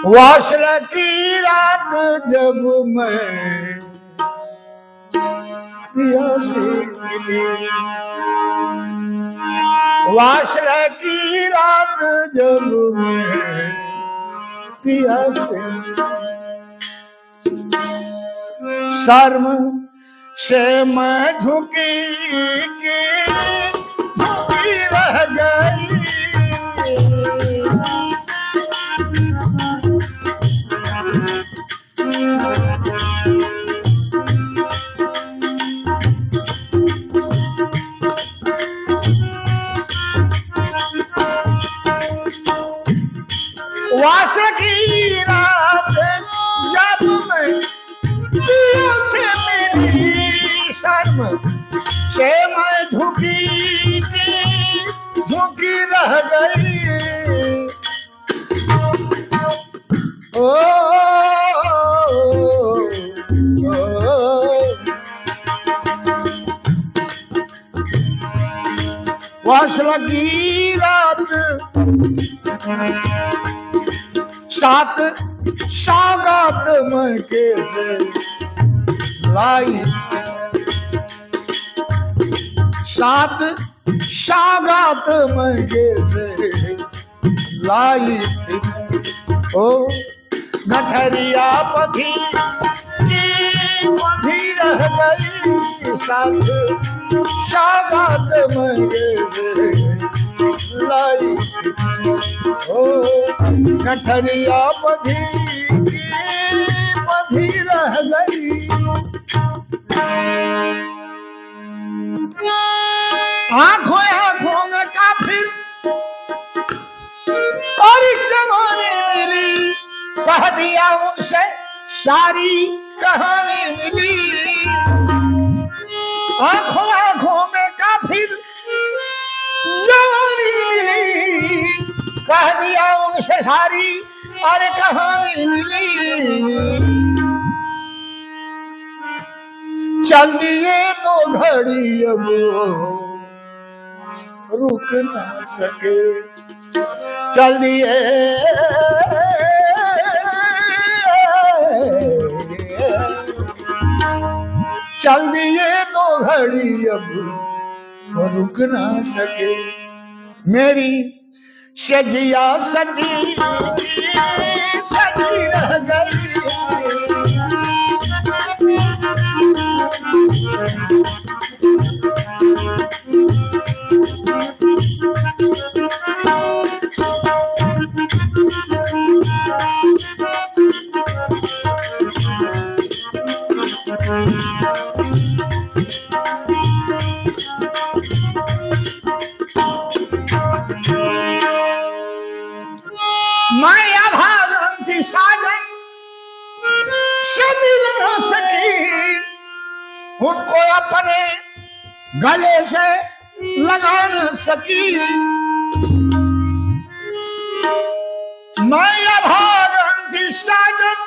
वासला की रात जब मैं पिया से मिली, वासला की रात जब मैं पिया से मिली, शर्म से मैं झुकी रह गई, वासला की रात जब मैं पिया से मिली, शर्म से मैं झुकी रह गई, ओ, वासला की रात सात सौगात मैं कैसे लाई, सात सौगात मैं कैसे लाई थी, ओ गठरिया पधी रह गई, सात सौगात मैं कैसे लाई, ओ गठरिया पधी रह गई, आंखों आंखों में काफिर और जवानी मिली, कह दिया उनसे सारी कहानी मिली, आंखों आंखों में काफिर जवानी मिली, कह दिया उनसे सारी और कहानी मिली, चल दिए तो घड़ी अब रुक ना सके, चल दिए तो घड़ी अब रुक ना सके, मेरी सजिया सजी रह गई, मैं अभागन थी साजन से मिल न सकी, उनको अपने गले से लगा न सकी, मैं अभागन थी साजन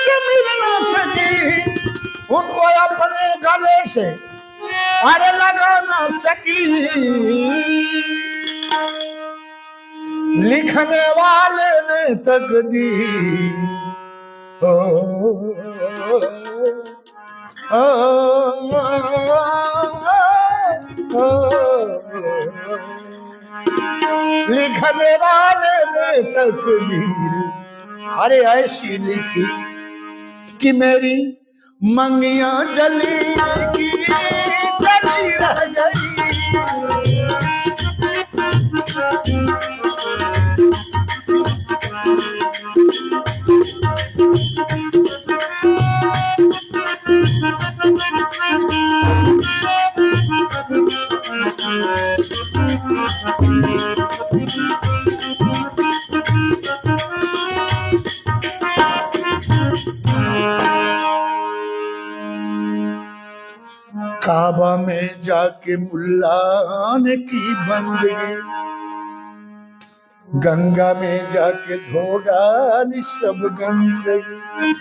से मिल न सकी, उनको अपने गले से अरे लगा न सकी, लिखने वाले ने तकदीर लिखने वाले ने तकदीर अरे ऐसी लिखी कि मेरी मंगिया जली रह गई, काबा में जाके मुल्ला ने की बंदगी, गंगा में जाके धो डाली सब गंदगी,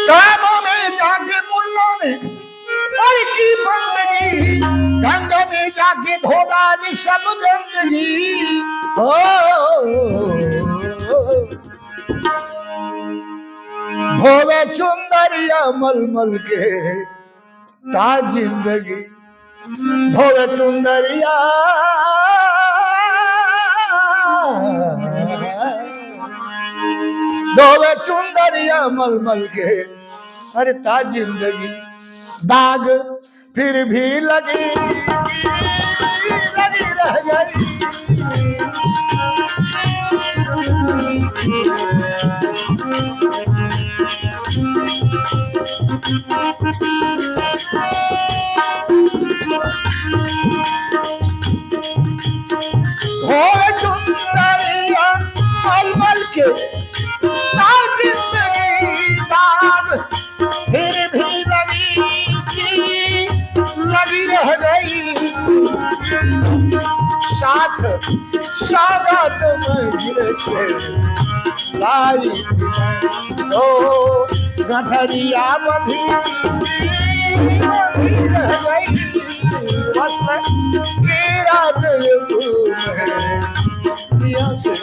काबा में जाके मुल्ला ने की बंदगी, गंगा में में जाके धो डाली सब गंदगी। हो धोवे चुंदरिया मलमल के ता जिंदगी, धोवे चुंदरिया धोवे चुंदरिया मलमल के अरे ता जिंदगी। दाग फिर भी लगी रह गई। धोवे चुंदरिया मलमल के ता जिंदगी। दाग फिर भी लगी रह गई। साथ सागत मंजिल से लाई तो गठरिया बंधी रह गई। वस्त्र की रात पिया से